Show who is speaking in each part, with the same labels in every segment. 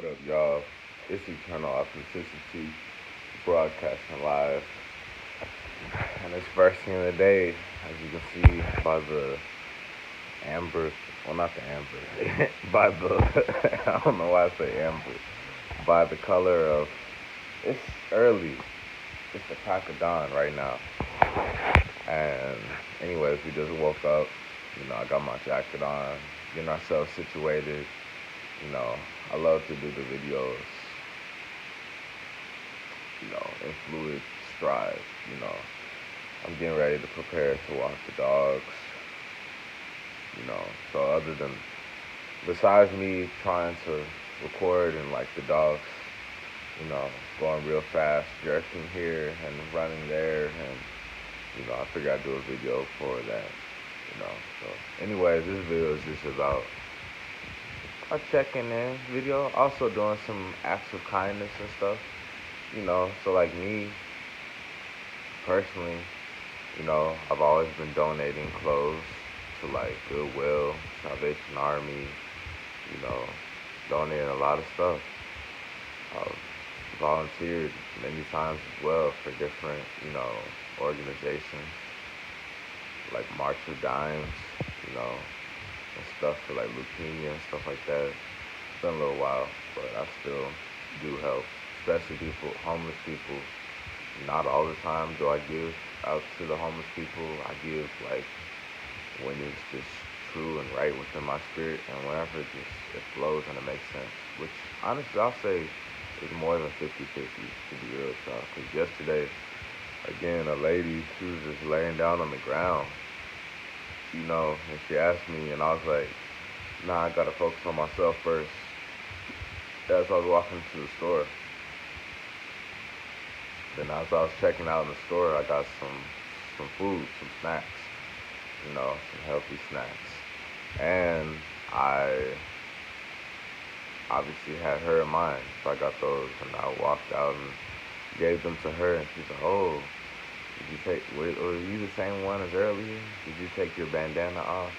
Speaker 1: What up, y'all? It's Eternal Authenticity broadcasting live. And it's first thing of the day, as you can see by the amber, well, not the amber, by the, I don't know why I say amber, by the color of, it's early. It's the crack of dawn right now. And, anyways, we just woke up. I got my jacket on, getting ourselves situated. I love to do the videos in fluid stride. You know, I'm getting ready to prepare to walk the dogs. So besides me trying to record and like the dogs, going real fast, jerking here and running there, and I figured I'd do a video for that. So anyways, this video is just about a checking in video, also doing some acts of kindness and stuff. So like me personally, I've always been donating clothes to like Goodwill, Salvation Army, you know, donating a lot of stuff. I've volunteered many times as well for different, organizations like March of Dimes, and stuff for like leukemia and stuff like that. It's been a little while, but I still do help, especially people, homeless people. Not all the time do I give out to the homeless people. I give like when it's just true and right within my spirit, and whenever it flows and it makes sense. Which honestly I'll say is more than 50-50 to be real with y'all. Cause yesterday, again, a lady, she was just laying down on the ground, and she asked me, and I was like, nah, I gotta focus on myself first. As I was walking to the store, then as I was checking out in the store, I got some food, some snacks, some healthy snacks. And I obviously had her in mind, so I got those, and I walked out and gave them to her, and she's like, "Oh, did you take? Were you the same one as earlier? Did you take your bandana off?"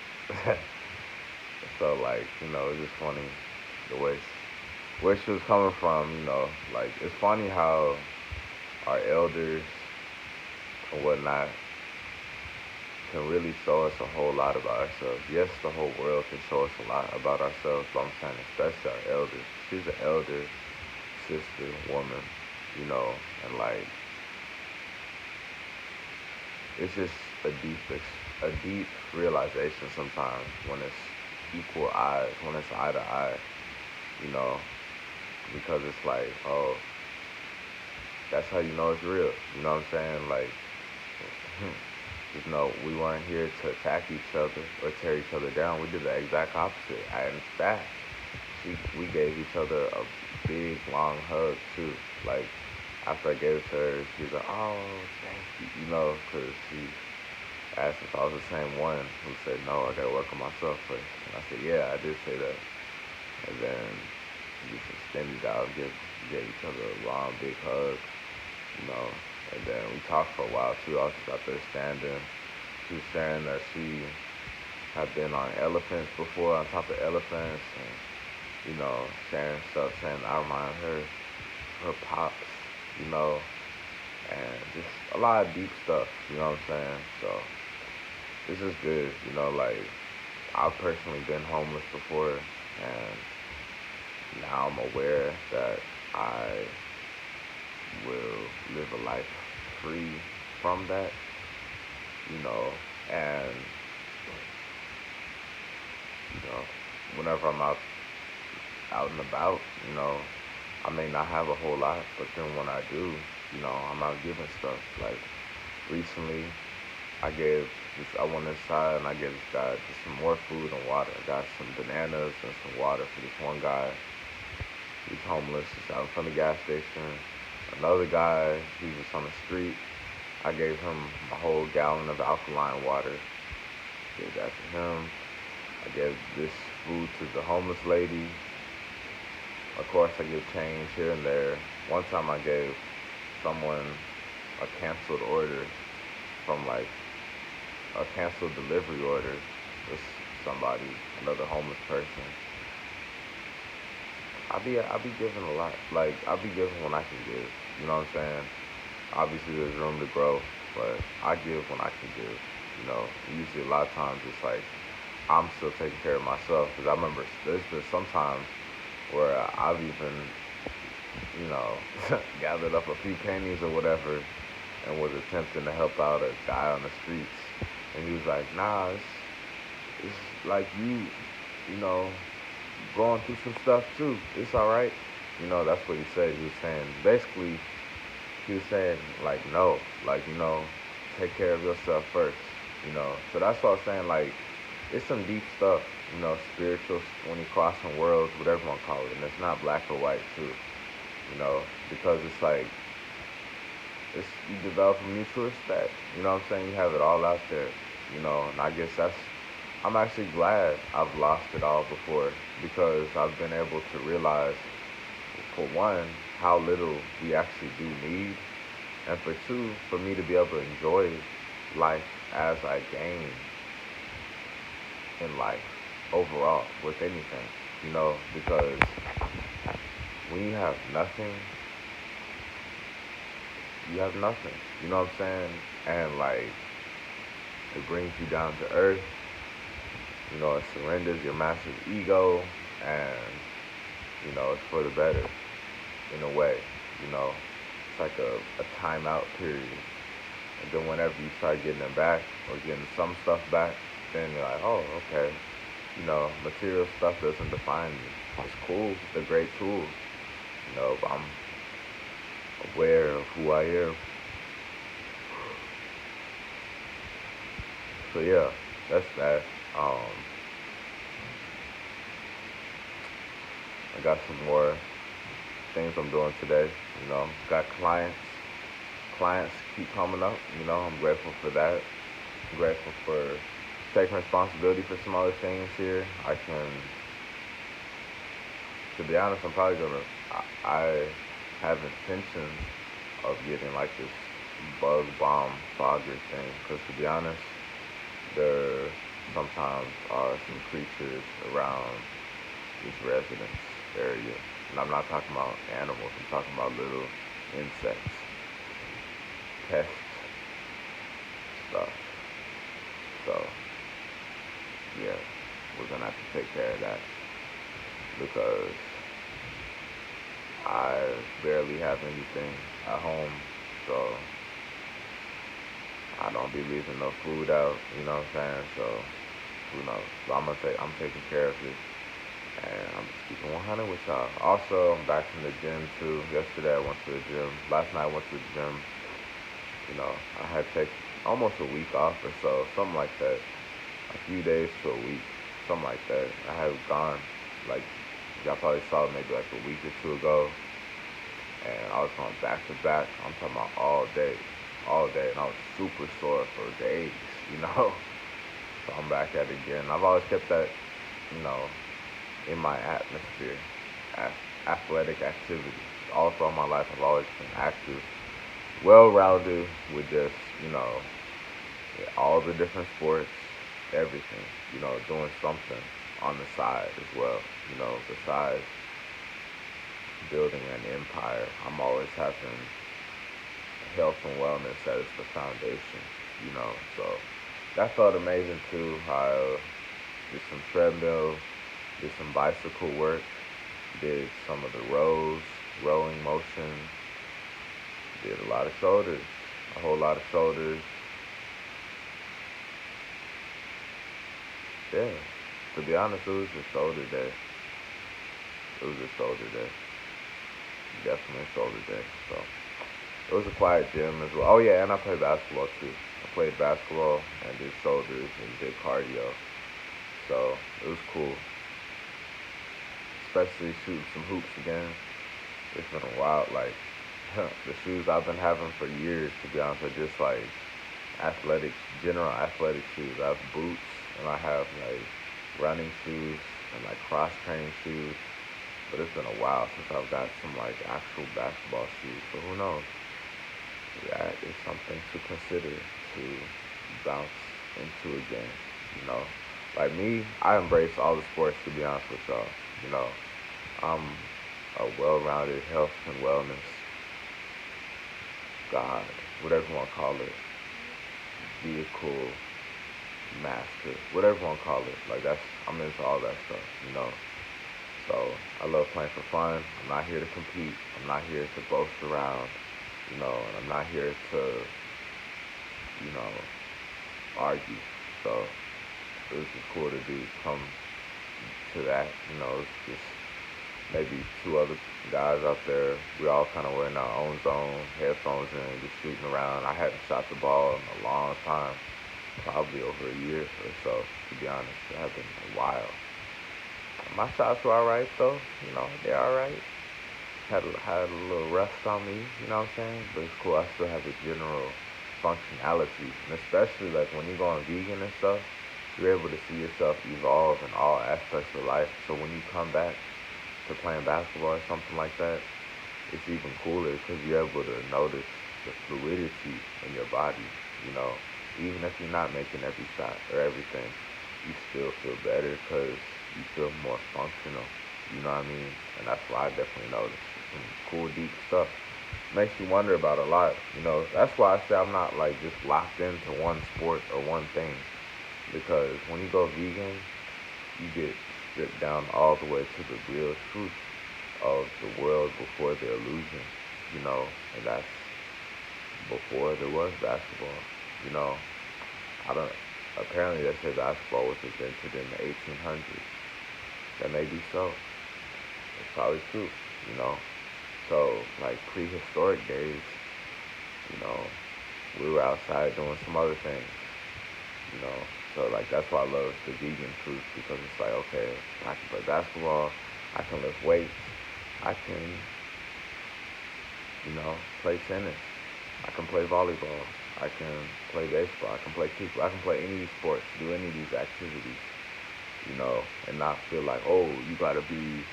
Speaker 1: So like, it's just funny the way where she was coming from. Like it's funny how our elders and whatnot can really show us a whole lot about ourselves. Yes, the whole world can show us a lot about ourselves, but I'm saying especially our elders. She's an elder sister, woman, and like it's just a deep realization sometimes when it's equal eyes, when it's eye to eye, you know, because it's like, oh, that's how you know it's real. You know what I'm saying? Like, we weren't here to attack each other or tear each other down. We did the exact opposite. And in fact, we gave each other a big, long hug, too. Like, after I gave it to her, she was like, oh, thank you, because she asked if I was the same one who said, no, I got to work on myself first. And I said, yeah, I did say that. And then we just extended out, gave each other a long, big hug, and then we talked for a while too. I was just out there standing. She was sharing that she had been on elephants before, on top of elephants, and sharing stuff, saying I remind her pops, and just a lot of deep stuff. You know what I'm saying? So this is good. Like I've personally been homeless before, and now I'm aware that I will live a life free from that, and whenever I'm out and about, I may not have a whole lot, but then when I do, I'm out giving stuff. Like recently, I went inside and I gave this guy just some more food and water. I got some bananas and some water for this one guy. He's homeless. He's out in front of the gas station. Another guy, he's just on the street. I gave him a whole gallon of alkaline water. Gave that to him. I gave this food to the homeless lady. Of course, I give change here and there. One time I gave someone a canceled order from like a canceled delivery order with somebody, another homeless person. I be giving a lot. Like I be giving when I can give. You know what I'm saying? Obviously, there's room to grow, but I give when I can give. You know, usually a lot of times it's like I'm still taking care of myself because I remember there's been some times where I've even, you know, gathered up a few pennies or whatever and was attempting to help out a guy on the streets, and he was like, "Nah, it's like you know, going through some stuff too. It's all right." You know, that's what he said. He was saying basically he was saying like no, like take care of yourself first. You know, so that's what I was saying. Like it's some deep stuff. You know, spiritual when you crossing worlds, whatever you want to call it, and it's not black or white too. You know, because it's like it's you develop a mutual respect. You know what I'm saying? You have it all out there. You know, and I guess that's I'm actually glad I've lost it all before because I've been able to realize, for one, how little we actually do need, and for two, for me to be able to enjoy life as I gain in life overall with anything, you know, because when you have nothing, you have nothing, you know what I'm saying? And like, it brings you down to earth, you know, it surrenders your massive ego, and, you know, it's for the better in a way, you know. It's like a timeout period. And then whenever you start getting them back or getting some stuff back, then you're like, oh, okay. You know, material stuff doesn't define me. It's cool. They're great tools. You know, but I'm aware of who I am. So yeah, that's that. Um, I got some more things I'm doing today. You know, got clients. Clients keep coming up. You know, I'm grateful for that. I'm grateful for taking responsibility for some other things here. I can, to be honest, I'm probably gonna. I have intentions of getting like this bug bomb fogger thing. Because to be honest, there sometimes are some creatures around this residence area. And I'm not talking about animals, I'm talking about little insects, pest stuff. So, yeah, we're gonna have to take care of that because I barely have anything at home. So, I don't be leaving no food out, you know what I'm saying? So, who knows? So I'm taking care of it. And I'm just keeping 100 with y'all. Also, I'm back from the gym too. Yesterday I went to the gym. Last night I went to the gym. You know, I had to take almost a week off or so, something like that. A few days to a week, something like that. I had gone, like, y'all probably saw maybe like a week or two ago. And I was going back to back. I'm talking about all day. And I was super sore for days, you know. So I'm back at it again. I've always kept that, you know, in my atmosphere, athletic activity. All throughout my life, I've always been active, well-rounded with just, you know, all the different sports, everything, you know, doing something on the side as well, you know, besides building an empire. I'm always having health and wellness as the foundation, you know, so that felt amazing too. I did some treadmill, did some bicycle work, did some of the rowing motion, did a lot of shoulders, a whole lot of shoulders. Yeah, to be honest, it was just shoulder day. It was just shoulder day, definitely shoulder day. So it was a quiet gym as well. Oh yeah, and I played basketball too. I played basketball and did shoulders and did cardio. So it was cool, especially shooting some hoops again. It's been a while. Like the shoes I've been having for years, to be honest, are just like athletic, general athletic shoes. I have boots and I have like running shoes and like cross training shoes. But it's been a while since I've got some like actual basketball shoes. So who knows? That is something to consider to bounce into again. You know, like me, I embrace all the sports. To be honest with y'all, you know, a well-rounded health and wellness God, whatever you want to call it, vehicle, master, whatever you want to call it. Like that's, I'm into all that stuff, you know. So I love playing for fun. I'm not here to compete. I'm not here to boast around, you know, and I'm not here to, you know, argue. So it was just cool to do come to that, you know, it's just maybe two other guys out there. We all kind of were in our own zone, headphones in, just shooting around. I hadn't shot the ball in a long time, probably over a year or so, to be honest. It had been a while. My shots were alright though, you know, they're alright. Had a little rust on me, you know what I'm saying? But it's cool. I still have the general functionality, and especially like when you're going vegan and stuff, you're able to see yourself evolve in all aspects of life. So when you come back to playing basketball or something like that, it's even cooler because you're able to notice the fluidity in your body. You know, even if you're not making every shot or everything, you still feel better because you feel more functional. You know what I mean? And that's why I definitely noticed some cool, deep stuff. Makes you wonder about a lot. You know, that's why I say I'm not like just locked into one sport or one thing. Because when you go vegan, you get stripped down all the way to the real truth of the world before the illusion, you know, and that's before there was basketball, you know. I don't, apparently they say basketball was invented in the 1800s. That may be so. It's probably true, you know. So, like prehistoric days, you know, we were outside doing some other things, you know. So like that's why I love the vegan truth because it's like okay, I can play basketball, I can lift weights, I can play tennis, I can play volleyball, I can play baseball, I can play kickball, I can play any of these sports, do any of these activities, and not feel like oh you gotta be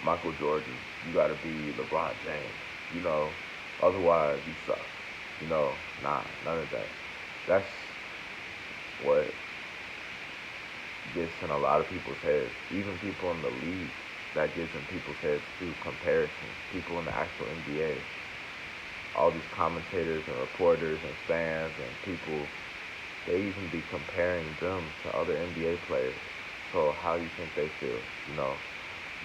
Speaker 1: Michael Jordan, you gotta be LeBron James, you know, otherwise you suck, nah, none of that. That's what gets in a lot of people's heads, even people in the league. That gets in people's heads too. Comparisons, people in the actual NBA, all these commentators and reporters and fans and people, they even be comparing them to other NBA players. So how do you think they feel? You know,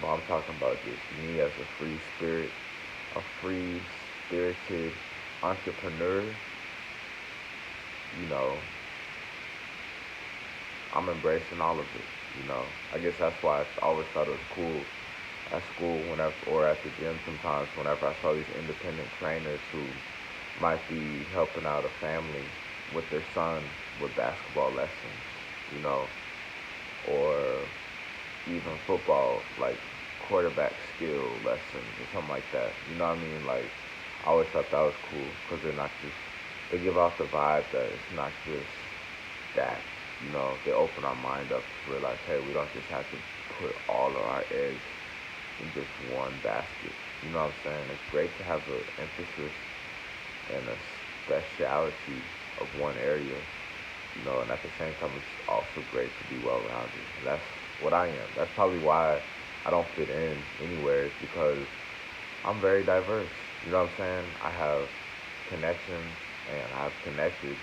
Speaker 1: but I'm talking about just me as a free spirit, a free spirited entrepreneur. You know, I'm embracing all of it. I guess that's why I always thought it was cool at school whenever or at the gym sometimes whenever I saw these independent trainers who might be helping out a family with their son with basketball lessons, you know, or even football, like quarterback skill lessons or something like that. You know what I mean? Like, I always thought that was cool because they're not just, they give off the vibe that it's not just that. They open our mind up to realize, hey, we don't just have to put all of our eggs in just one basket. You know what I'm saying? It's great to have an emphasis and a speciality of one area, and at the same time, it's also great to be well rounded. And that's what I am. That's probably why I don't fit in anywhere, is because I'm very diverse. You know what I'm saying? I have connections and I've connected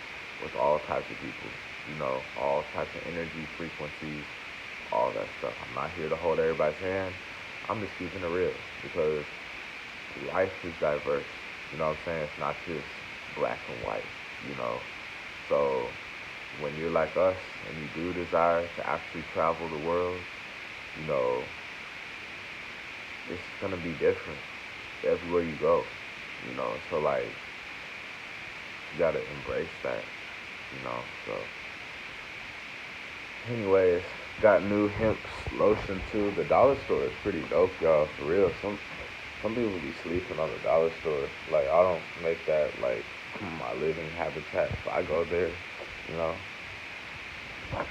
Speaker 1: with all types of people, all types of energy, frequencies, all that stuff. I'm not here to hold everybody's hand. I'm just keeping it real because life is diverse. You know what I'm saying? It's not just black and white, you know. So when you're like us and you do desire to actually travel the world, you know, it's gonna be different everywhere you go, So like you gotta embrace that, So anyways, got new hemp lotion too. The dollar store is pretty dope, y'all, for real. Some people be sleeping on the dollar store. Like I don't make that like my living habitat. But I go there, you know.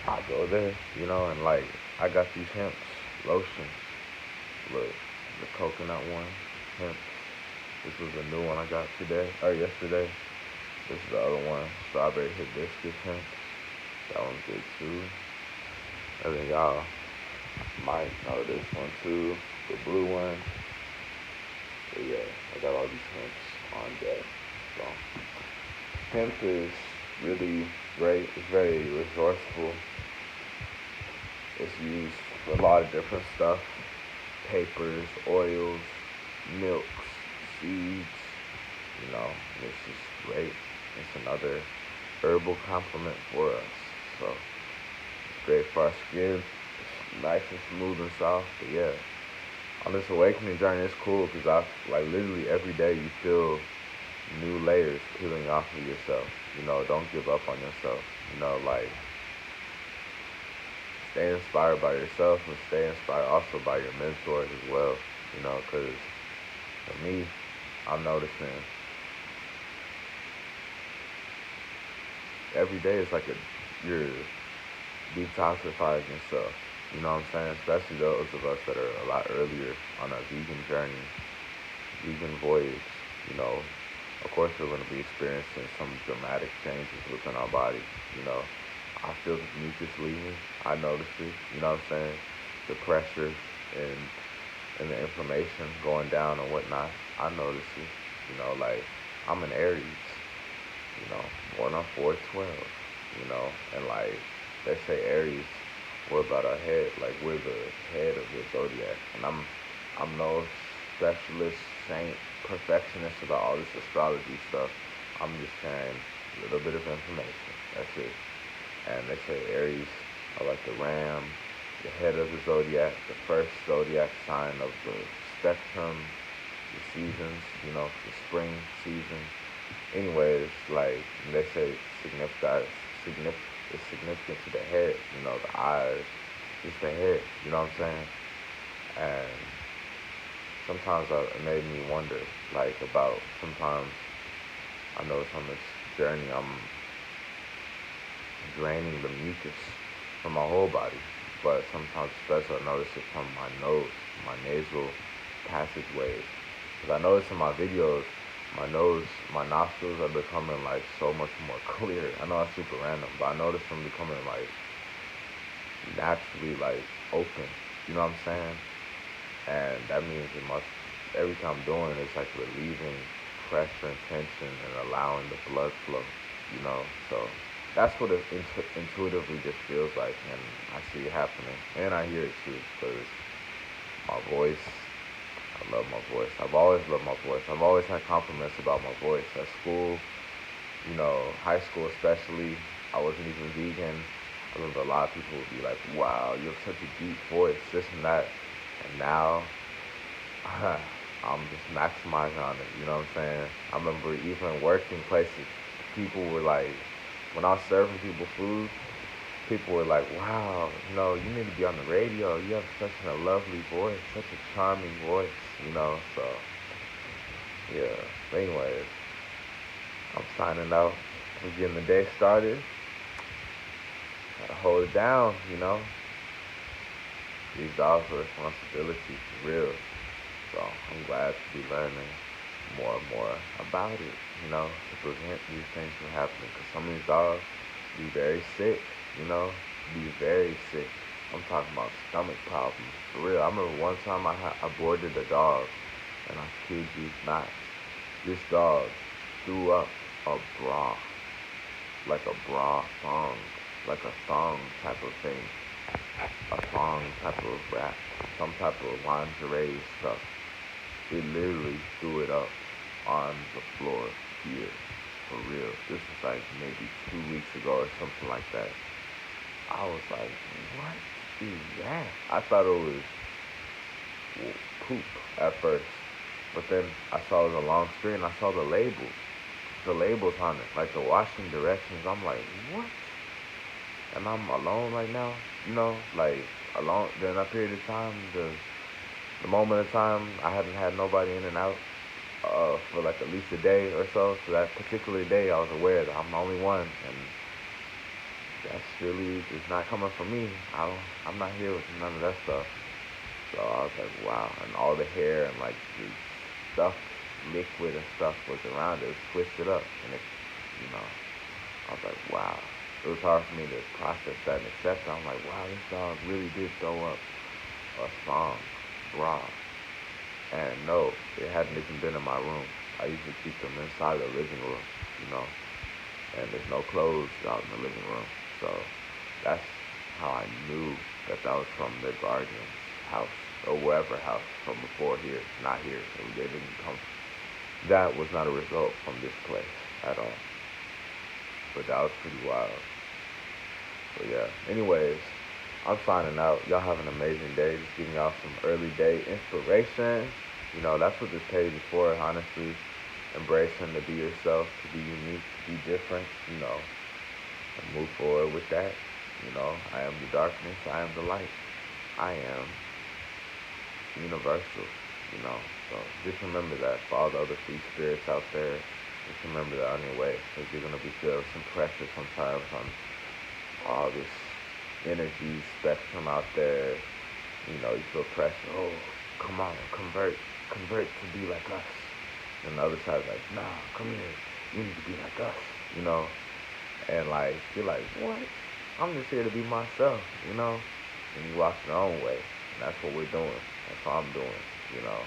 Speaker 1: I go there, and like I got these hemp lotions. Look, the coconut one, hemp. This was a new one I got today or yesterday. This is the other one, strawberry hibiscus hemp. That one's good too. And then y'all might know this one too, the blue one. hemp is really great. It's very resourceful. It's used for a lot of different stuff: papers, oils, milks, seeds. You know, it's just great. It's another herbal complement for us. So it's great for our skin. It's nice and smooth and soft. But yeah, on this awakening journey, it's cool because I like literally every day you feel new layers peeling off of yourself. You know, don't give up on yourself. You know, like stay inspired by yourself and stay inspired also by your mentors as well. You know, because for me, I'm noticing every day it's like you're detoxifying yourself. You know what I'm saying? Especially those of us that are a lot earlier on a vegan journey, vegan voyage. You know, of course we're going to be experiencing some dramatic changes within our body. You know, I feel the mucus leaving. I notice it. You know what I'm saying? The pressure and the inflammation going down and whatnot. I notice it. You know, like I'm an Aries. You know, born on 4/12. You know, and like they say Aries, we're about our head. Like we're the head of the zodiac, and I'm no specialist, saint, perfectionist about all this astrology stuff. I'm just sharing a little bit of information. That's it. And they say Aries are like the ram, the head of the zodiac, the first zodiac sign of the spectrum, the seasons, you know, the spring season. Anyways, like they say it's significant to the head, you know, the eyes, just the head, you know what I'm saying? And sometimes it made me wonder, like about sometimes I notice on this journey I'm draining the mucus from my whole body. But sometimes especially I notice it from my nose, my nasal passageways. Because I notice in my videos, my nose, my nostrils are becoming like so much more clear. I know it's super random, but I notice them becoming like naturally like open. You know what I'm saying? And that means it must, every time I'm doing it, it's like relieving pressure and tension and allowing the blood flow, you know. So that's what it intuitively just feels like, and I see it happening, and I hear it too, because my voice, I love my voice. I've always loved my voice. I've always had compliments about my voice at school, you know, high school especially. I wasn't even vegan. I remember a lot of people would be like, "Wow, you have such a deep voice, this and that." And now I'm just maximizing on it, you know what I'm saying? I remember even working places, people were like, when I was serving people food, people were like, wow, you know, you need to be on the radio. You have such a lovely voice, such a charming voice, you know? So, yeah. But anyways, I'm signing out. We're getting the day started. Gotta hold it down, you know? These dogs are responsibility, for real. So I'm glad to be learning more and more about it, you know, to prevent these things from happening. Because some of these dogs be very sick, you know, be very sick. I'm talking about stomach problems, for real. I remember one time I boarded a dog, and I kid you not, this dog threw up a bra, like a bra thong, like a thong type of thing, a thong type of wrap, some type of lingerie stuff. It literally threw it up on the floor here, for real. This was like maybe 2 weeks ago or something like that. I was like, what is that? I thought it was poop at first. But then I saw it was a long string and I saw the labels on it, like the washing directions. I'm like, what? And I'm alone right now, you know, like alone. During that period of time, the moment of time, I haven't had nobody in and out for like at least a day or so. So that particular day, I was aware that I'm the only one, and that's really it's not coming from me. I'm not here with none of that stuff. So I was like, wow, and all the hair and like the stuff, liquid and stuff was around it. It was twisted up, and it, you know, I was like, wow. It was hard for me to process that and accept it. I'm like, wow, this dog really did throw up a song, bra. And no, it hadn't even been in my room. I usually keep them inside the living room, you know. and there's no clothes out in the living room. So that's how I knew that that was from their guardian's house or wherever house from before here, not here. So they didn't come. That was not a result from this place at all. But that was pretty wild. So yeah. Anyways, I'm signing out. Y'all have an amazing day. Just giving y'all some early day inspiration. You know, that's what this page is for, honestly. Embracing to be yourself, to be unique, to be different, you know, and move forward with that. You know, I am the darkness, I am the light. I am universal, you know. So just remember that for all the other free spirits out there. Just remember that on your way, because you're gonna be feeling some pressure sometimes on all this energy spectrum out there. You know, you feel pressure. Oh, come on, convert to be like us. And the other side's like, nah, come here. You need to be like us, you know. And like, you're like, what? I'm just here to be myself, you know. And you walk your own way. And that's what we're doing. That's what I'm doing, you know.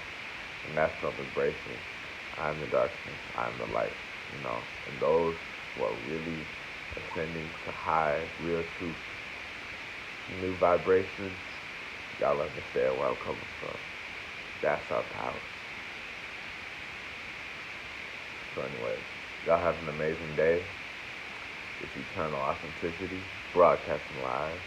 Speaker 1: And that's self-embracing. I'm the darkness. I'm the light, you know. And those who are really ascending to high, real truth, new vibrations, y'all understand where I'm coming from. That's our power. So anyway, y'all have an amazing day. It's Eternal Authenticity, broadcasting live